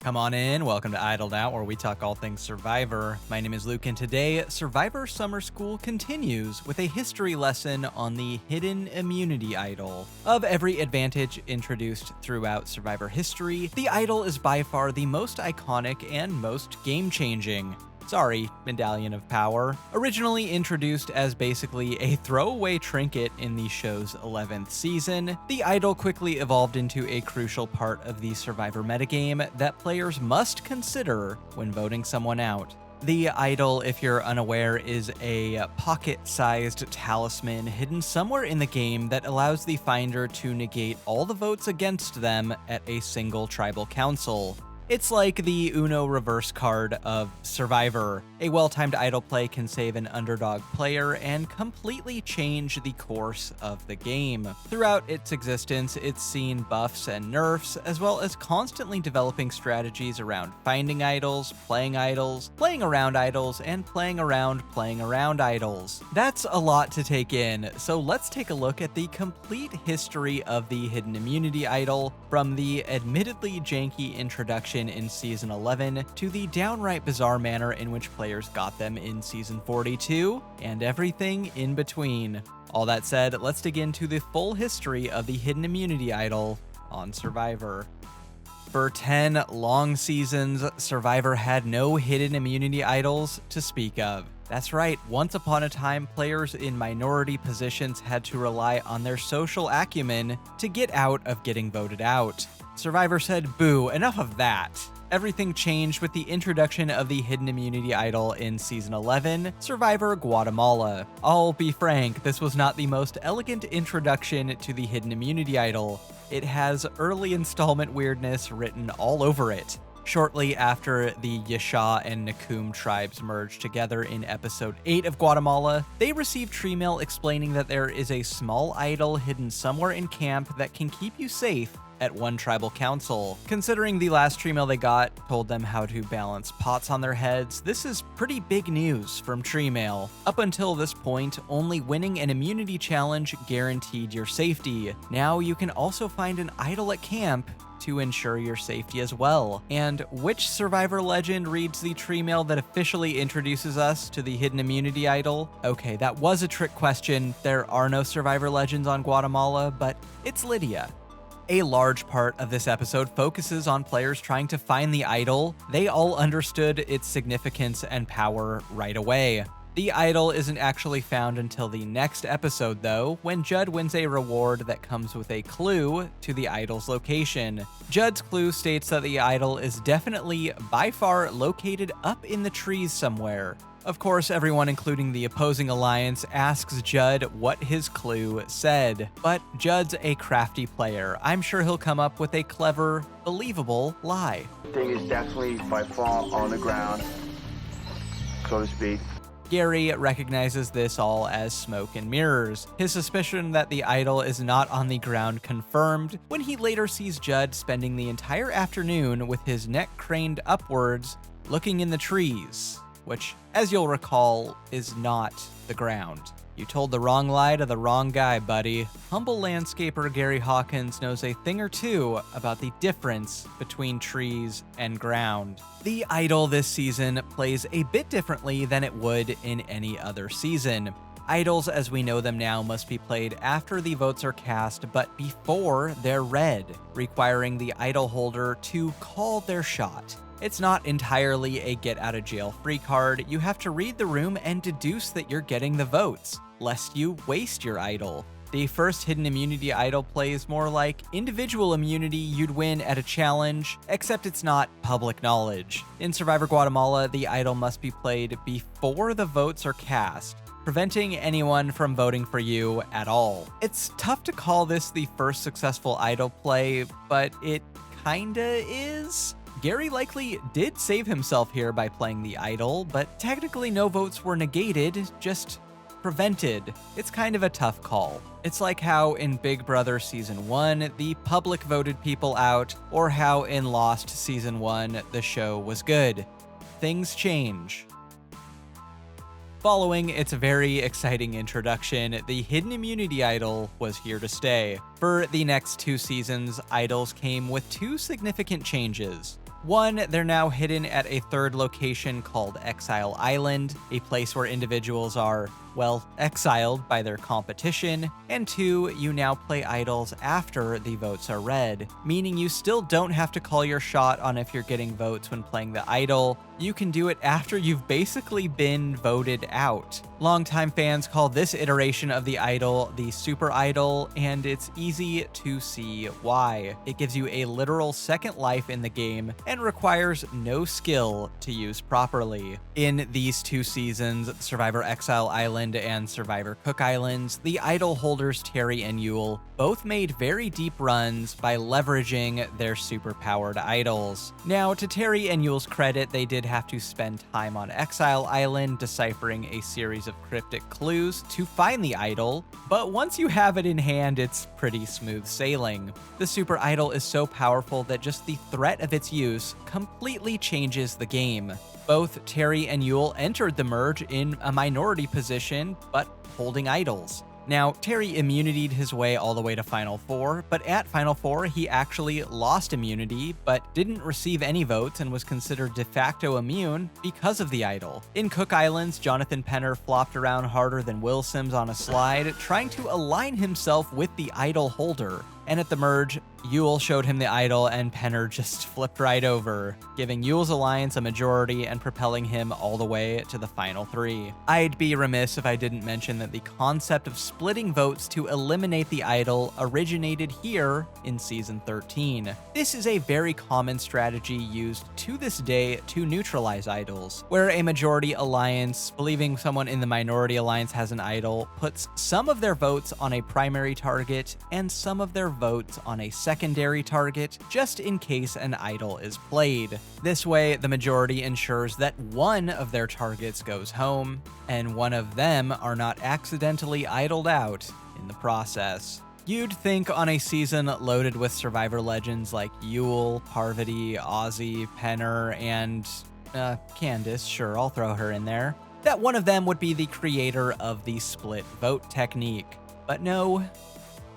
Come on in, welcome to Idled Out, where we talk all things Survivor. My name is Luke, and today, Survivor Summer School continues with a history lesson on the hidden immunity idol. Of every advantage introduced throughout Survivor history, the idol is by far the most iconic and most game-changing. Sorry, Medallion of Power. Originally introduced as basically a throwaway trinket in the show's 11th season, the idol quickly evolved into a crucial part of the Survivor metagame that players must consider when voting someone out. The idol, if you're unaware, is a pocket-sized talisman hidden somewhere in the game that allows the finder to negate all the votes against them at a single tribal council. It's like the Uno reverse card of Survivor. A well-timed idol play can save an underdog player and completely change the course of the game. Throughout its existence, it's seen buffs and nerfs, as well as constantly developing strategies around finding idols, playing around idols, and playing around idols. That's a lot to take in, so let's take a look at the complete history of the hidden immunity idol, from the admittedly janky introduction in Season 11 to the downright bizarre manner in which players got them in Season 42, and everything in between. All that said, let's dig into the full history of the hidden immunity idol on Survivor. For 10 long seasons, Survivor had no hidden immunity idols to speak of. That's right, once upon a time, players in minority positions had to rely on their social acumen to get out of getting voted out. Survivor said, boo, enough of that. Everything changed with the introduction of the hidden immunity idol in Season 11, Survivor Guatemala. I'll be frank, this was not the most elegant introduction to the hidden immunity idol. It has early installment weirdness written all over it. Shortly after the Yasha and Nakum tribes merged together in Episode 8 of Guatemala, they received tree mail explaining that there is a small idol hidden somewhere in camp that can keep you safe at one tribal council. Considering the last tree mail they got told them how to balance pots on their heads, this is pretty big news from tree mail. Up until this point, only winning an immunity challenge guaranteed your safety. Now you can also find an idol at camp to ensure your safety as well. And which Survivor legend reads the tree mail that officially introduces us to the hidden immunity idol? Okay, that was a trick question. There are no Survivor legends on Guatemala, but it's Lydia. A large part of this episode focuses on players trying to find the idol. They all understood its significance and power right away. The idol isn't actually found until the next episode, though, when Judd wins a reward that comes with a clue to the idol's location. Judd's clue states that the idol is definitely, by far, located up in the trees somewhere. Of course, everyone, including the opposing alliance, asks Judd what his clue said. But Judd's a crafty player. I'm sure he'll come up with a clever, believable lie. Thing is definitely by far on the ground, so to speak. Gary recognizes this all as smoke and mirrors. His suspicion that the idol is not on the ground confirmed when he later sees Judd spending the entire afternoon with his neck craned upwards, looking in the trees, which, as you'll recall, is not the ground. You told the wrong lie to the wrong guy, buddy. Humble landscaper Gary Hawkins knows a thing or two about the difference between trees and ground. The idol this season plays a bit differently than it would in any other season. Idols as we know them now must be played after the votes are cast but before they're read, requiring the idol holder to call their shot. It's not entirely a get-out-of-jail-free card. You have to read the room and deduce that you're getting the votes, lest you waste your idol. The first hidden immunity idol plays more like individual immunity you'd win at a challenge, except it's not public knowledge. In Survivor Guatemala, the idol must be played before the votes are cast, preventing anyone from voting for you at all. It's tough to call this the first successful idol play, but it kinda is. Gary likely did save himself here by playing the idol, but technically no votes were negated, just prevented. It's kind of a tough call. It's like how in Big Brother Season 1, the public voted people out, or how in Lost Season 1, the show was good. Things change. Following its very exciting introduction, the hidden immunity idol was here to stay. For the next 2 seasons, idols came with 2 significant changes. One, they're now hidden at a third location called Exile Island, a place where individuals are, well, exiled by their competition. And two, you now play idols after the votes are read, meaning you still don't have to call your shot on if you're getting votes when playing the idol. You can do it after you've basically been voted out. Longtime fans call this iteration of the idol the Super Idol, and it's easy to see why. It gives you a literal second life in the game and requires no skill to use properly. In these 2 seasons, Survivor Exile Island and Survivor Cook Islands, the idol holders Terry and Yule both made very deep runs by leveraging their superpowered idols. Now, to Terry and Yule's credit, they did have to spend time on Exile Island deciphering a series of cryptic clues to find the idol, but once you have it in hand, it's pretty smooth sailing. The Super Idol is so powerful that just the threat of its use completely changes the game. Both Terry and Yule entered the merge in a minority position, but holding idols. Now, Terry immunity'd his way all the way to Final Four, but at Final Four, he actually lost immunity, but didn't receive any votes and was considered de facto immune because of the idol. In Cook Islands, Jonathan Penner flopped around harder than Will Sims on a slide, trying to align himself with the idol holder. And at the merge, Yule showed him the idol and Penner just flipped right over, giving Yule's alliance a majority and propelling him all the way to the final 3. I'd be remiss if I didn't mention that the concept of splitting votes to eliminate the idol originated here in Season 13. This is a very common strategy used to this day to neutralize idols, where a majority alliance, believing someone in the minority alliance has an idol, puts some of their votes on a primary target and some of their votes on a secondary target, just in case an idol is played. This way, the majority ensures that one of their targets goes home, and one of them are not accidentally idled out in the process. You'd think on a season loaded with Survivor legends like Yule, Parvati, Ozzy, Penner, and Candace, sure, I'll throw her in there, that one of them would be the creator of the split vote technique. But no,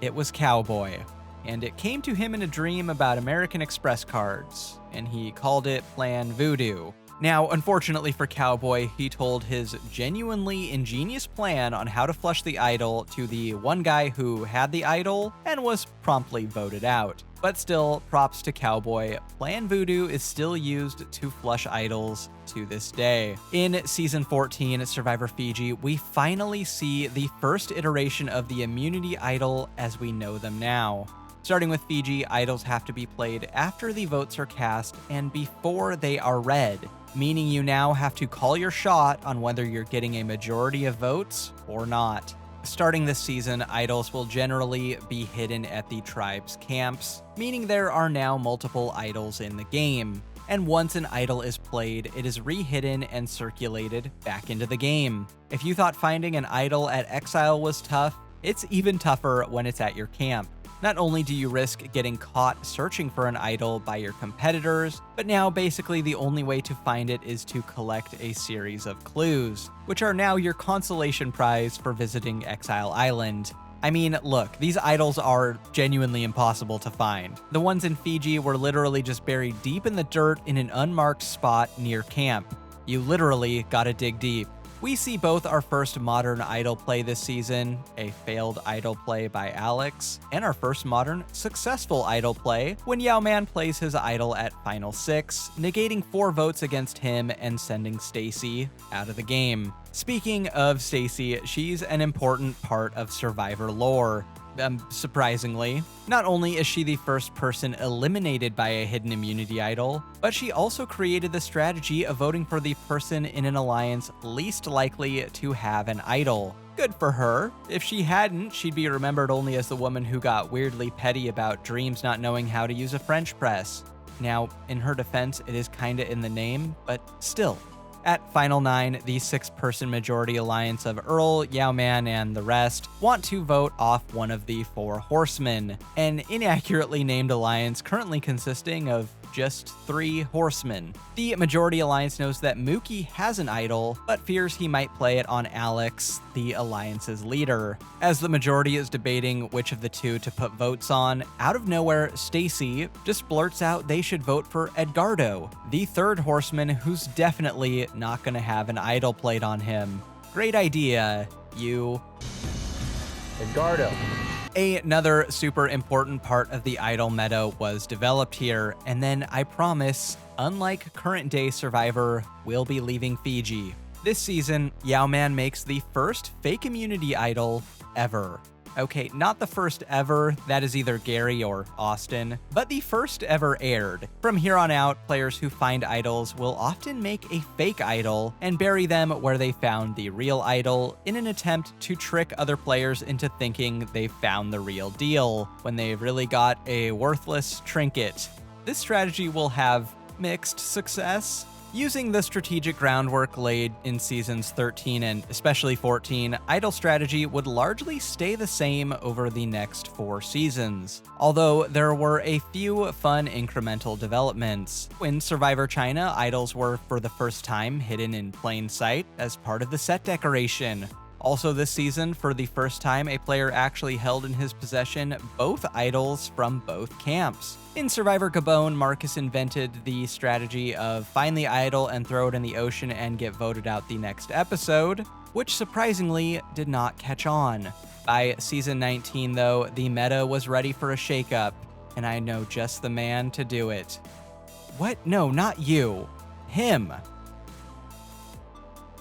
it was Cowboy, and it came to him in a dream about American Express cards, and he called it Plan Voodoo. Now, unfortunately for Cowboy, he told his genuinely ingenious plan on how to flush the idol to the one guy who had the idol and was promptly voted out. But still, props to Cowboy, Plan Voodoo is still used to flush idols to this day. In Season 14, Survivor Fiji, we finally see the first iteration of the immunity idol as we know them now. Starting with Fiji, idols have to be played after the votes are cast and before they are read, meaning you now have to call your shot on whether you're getting a majority of votes or not. Starting this season, idols will generally be hidden at the tribe's camps, meaning there are now multiple idols in the game. And once an idol is played, it is re-hidden and circulated back into the game. If you thought finding an idol at Exile was tough, it's even tougher when it's at your camp. Not only do you risk getting caught searching for an idol by your competitors, but now basically the only way to find it is to collect a series of clues, which are now your consolation prize for visiting Exile Island. I mean, look, these idols are genuinely impossible to find. The ones in Fiji were literally just buried deep in the dirt in an unmarked spot near camp. You literally gotta dig deep. We see both our first modern idol play this season, a failed idol play by Alex, and our first modern successful idol play when Yao Man plays his idol at Final 6, negating 4 votes against him and sending Stacy out of the game. Speaking of Stacy, she's an important part of Survivor lore. Surprisingly, not only is she the first person eliminated by a hidden immunity idol, but she also created the strategy of voting for the person in an alliance least likely to have an idol. Good for her. If she hadn't, she'd be remembered only as the woman who got weirdly petty about Dreams not knowing how to use a French press. Now, in her defense, it is kinda in the name, but still. At Final 9, the 6-person majority alliance of Earl, Yao Man, and the rest want to vote off one of the 4 horsemen, an inaccurately named alliance currently consisting of just 3 horsemen. The Majority Alliance knows that Mookie has an idol, but fears he might play it on Alex, the Alliance's leader. As the majority is debating which of the two to put votes on, out of nowhere, Stacy just blurts out they should vote for Edgardo, the 3rd horseman who's definitely not gonna have an idol played on him. Great idea, you. Edgardo. Another super important part of the idol meta was developed here, and then I promise, unlike current day Survivor, we'll be leaving Fiji. This season, Yao-Man makes the first fake immunity idol ever. Okay, not the first ever, that is either Gary or Austin, but the first ever aired. From here on out, players who find idols will often make a fake idol and bury them where they found the real idol in an attempt to trick other players into thinking they found the real deal when they really got a worthless trinket. This strategy will have mixed success. Using the strategic groundwork laid in seasons 13 and especially 14, idol strategy would largely stay the same over the next 4 seasons, although there were a few fun incremental developments. In Survivor China, idols were for the first time hidden in plain sight as part of the set decoration. Also this season, for the first time, a player actually held in his possession both idols from both camps. In Survivor Gabon, Marcus invented the strategy of find the idol and throw it in the ocean and get voted out the next episode, which surprisingly did not catch on. By season 19 though, the meta was ready for a shakeup, and I know just the man to do it. What? No, not you. Him.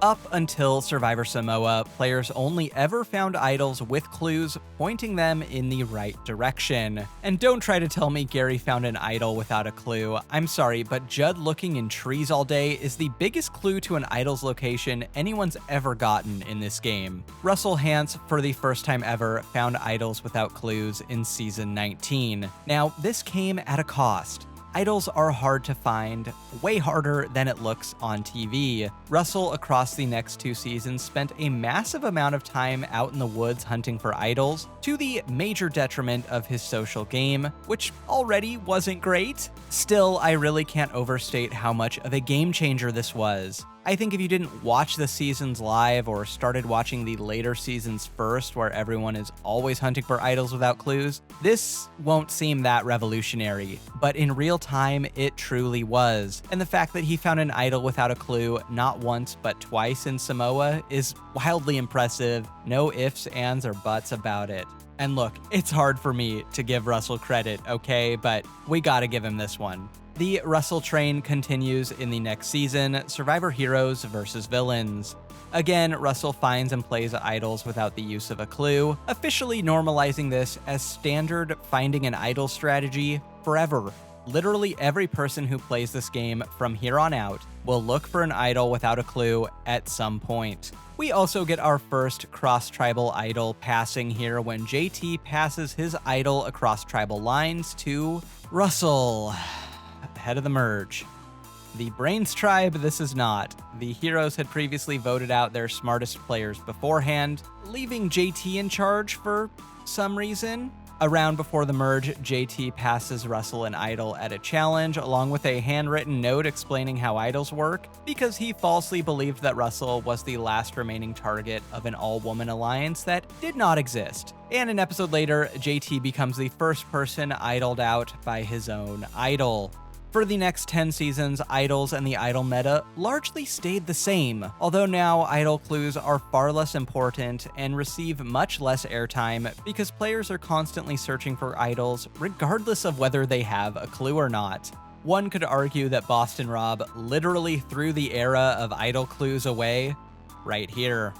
Up until Survivor Samoa, players only ever found idols with clues pointing them in the right direction. And don't try to tell me Gary found an idol without a clue. I'm sorry, but Judd looking in trees all day is the biggest clue to an idol's location anyone's ever gotten in this game. Russell Hantz, for the first time ever, found idols without clues in season 19. Now, this came at a cost. Idols are hard to find, way harder than it looks on TV. Russell, across the next 2 seasons, spent a massive amount of time out in the woods hunting for idols, to the major detriment of his social game, which already wasn't great. Still, I really can't overstate how much of a game changer this was. I think if you didn't watch the seasons live or started watching the later seasons first, where everyone is always hunting for idols without clues, this won't seem that revolutionary. But in real time, it truly was. And the fact that he found an idol without a clue not once but twice in Samoa is wildly impressive. No ifs, ands, or buts about it. And look, it's hard for me to give Russell credit, okay? But we gotta give him this one. The Russell train continues in the next season, Survivor Heroes vs. Villains. Again, Russell finds and plays idols without the use of a clue, officially normalizing this as standard finding an idol strategy forever. Literally every person who plays this game from here on out will look for an idol without a clue at some point. We also get our first cross-tribal idol passing here when JT passes his idol across tribal lines to Russell, head of the merge. The Brains tribe, this is not. The heroes had previously voted out their smartest players beforehand, leaving JT in charge for some reason. A round before the merge, JT passes Russell an idol at a challenge, along with a handwritten note explaining how idols work, because he falsely believed that Russell was the last remaining target of an all-woman alliance that did not exist. And an episode later, JT becomes the first person idoled out by his own idol. For the next 10 seasons, idols and the idol meta largely stayed the same, although now idol clues are far less important and receive much less airtime because players are constantly searching for idols regardless of whether they have a clue or not. One could argue that Boston Rob literally threw the era of idol clues away right here.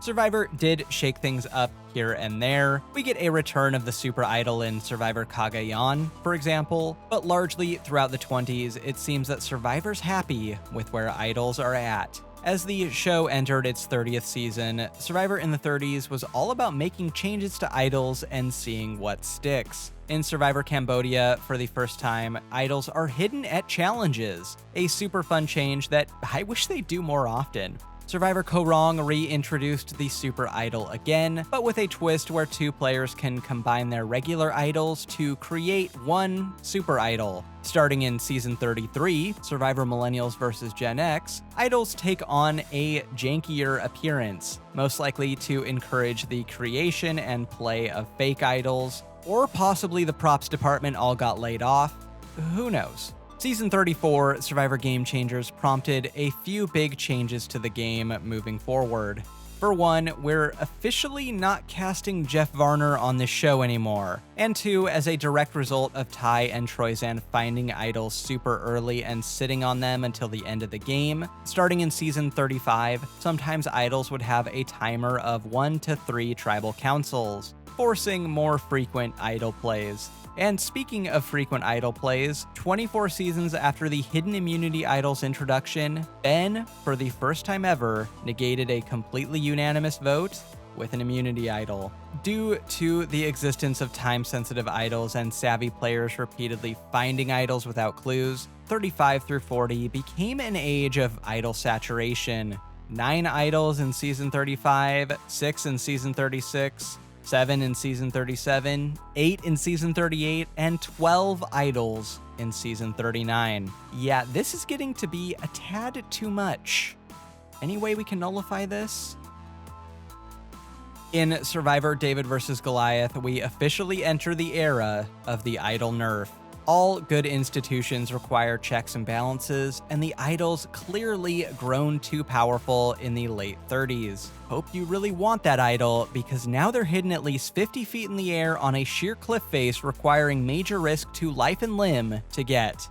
Survivor did shake things up here and there. We get a return of the super idol in Survivor Cagayan, for example, but largely throughout the 20s, it seems that Survivor's happy with where idols are at. As the show entered its 30th season, Survivor in the 30s was all about making changes to idols and seeing what sticks. In Survivor Cambodia, for the first time, idols are hidden at challenges, a super fun change that I wish they do more often. Survivor Korong reintroduced the Super Idol again, but with a twist where two players can combine their regular idols to create one Super Idol. Starting in Season 33, Survivor Millennials vs. Gen X, idols take on a jankier appearance, most likely to encourage the creation and play of fake idols, or possibly the props department all got laid off. Who knows? Season 34, Survivor Game Changers, prompted a few big changes to the game moving forward. For one, we're officially not casting Jeff Varner on this show anymore. And two, as a direct result of Ty and Troyzan finding idols super early and sitting on them until the end of the game, starting in Season 35, sometimes idols would have a timer of 1 to 3 tribal councils, forcing more frequent idol plays. And speaking of frequent idol plays, 24 seasons after the Hidden Immunity Idol's introduction, Ben, for the first time ever, negated a completely unanimous vote with an immunity idol. Due to the existence of time-sensitive idols and savvy players repeatedly finding idols without clues, 35 through 40 became an age of idol saturation. 9 idols in Season 35, 6 in Season 36, 7 in Season 37, 8 in Season 38, and 12 idols in Season 39. Yeah, this is getting to be a tad too much. Any way we can nullify this? In Survivor David vs. Goliath, we officially enter the era of the idol nerf. All good institutions require checks and balances, and the idols clearly grown too powerful in the late 30s. Hope you really want that idol, because now they're hidden at least 50 feet in the air on a sheer cliff face requiring major risk to life and limb to get.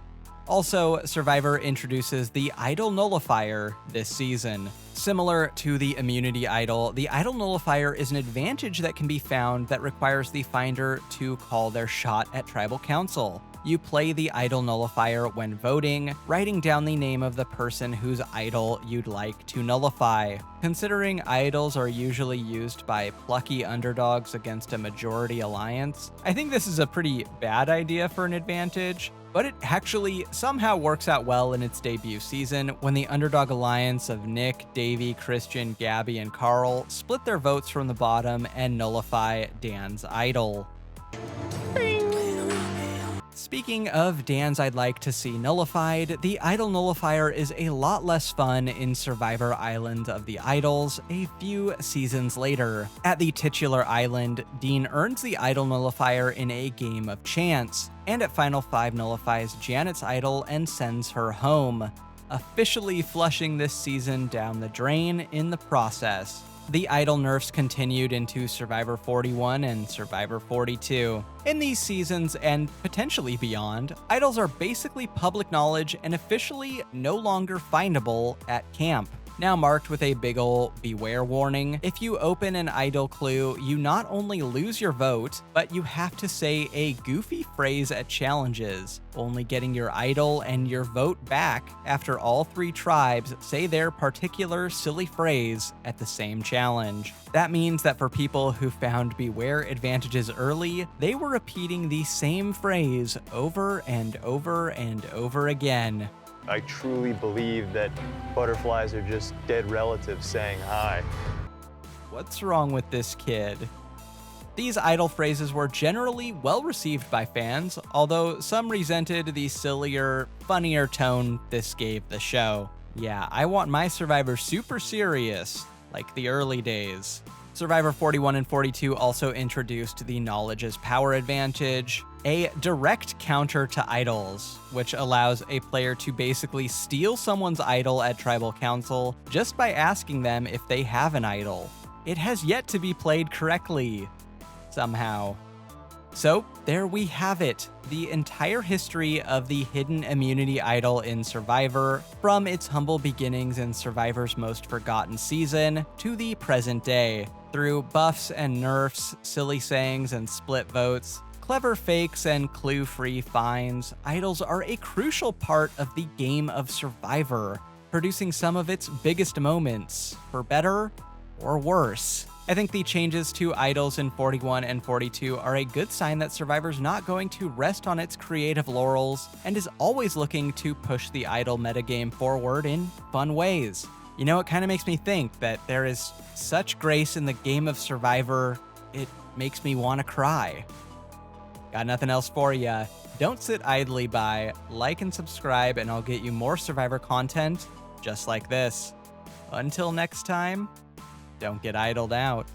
Also, Survivor introduces the Idol Nullifier this season. Similar to the Immunity Idol, the Idol Nullifier is an advantage that can be found that requires the finder to call their shot at Tribal Council. You play the Idol Nullifier when voting, writing down the name of the person whose idol you'd like to nullify. Considering idols are usually used by plucky underdogs against a majority alliance, I think this is a pretty bad idea for an advantage, but it actually somehow works out well in its debut season when the underdog alliance of Nick, Davey, Christian, Gabby, and Carl split their votes from the bottom and nullify Dan's idol. Speaking of Dan's I'd like to see nullified, the Idol Nullifier is a lot less fun in Survivor Island of the Idols a few seasons later. At the titular island, Dean earns the Idol Nullifier in a game of chance, and at Final 5 nullifies Janet's idol and sends her home, officially flushing this season down the drain in the process. The idol nerfs continued into Survivor 41 and Survivor 42. In these seasons, and potentially beyond, idols are basically public knowledge and officially no longer findable at camp. Now marked with a big ol' beware warning, if you open an idol clue, you not only lose your vote, but you have to say a goofy phrase at challenges, only getting your idol and your vote back after all 3 tribes say their particular silly phrase at the same challenge. That means that for people who found beware advantages early, they were repeating the same phrase over and over and over again. I truly believe that butterflies are just dead relatives saying hi. What's wrong with this kid? These idol phrases were generally well received by fans, although some resented the sillier, funnier tone this gave the show. Yeah, I want my Survivor super serious, like the early days. Survivor 41 and 42 also introduced the Knowledge is Power advantage, a direct counter to idols, which allows a player to basically steal someone's idol at Tribal Council just by asking them if they have an idol. It has yet to be played correctly, somehow. So there we have it, the entire history of the Hidden Immunity Idol in Survivor, from its humble beginnings in Survivor's most forgotten season to the present day. Through buffs and nerfs, silly sayings and split votes, clever fakes and clue-free finds, idols are a crucial part of the game of Survivor, producing some of its biggest moments, for better or worse. I think the changes to idols in 41 and 42 are a good sign that Survivor's not going to rest on its creative laurels and is always looking to push the idol metagame forward in fun ways. You know, it kind of makes me think that there is such grace in the game of Survivor, it makes me want to cry. Got nothing else for ya. Don't sit idly by. Like and subscribe, and I'll get you more Survivor content just like this. Until next time, don't get idled out.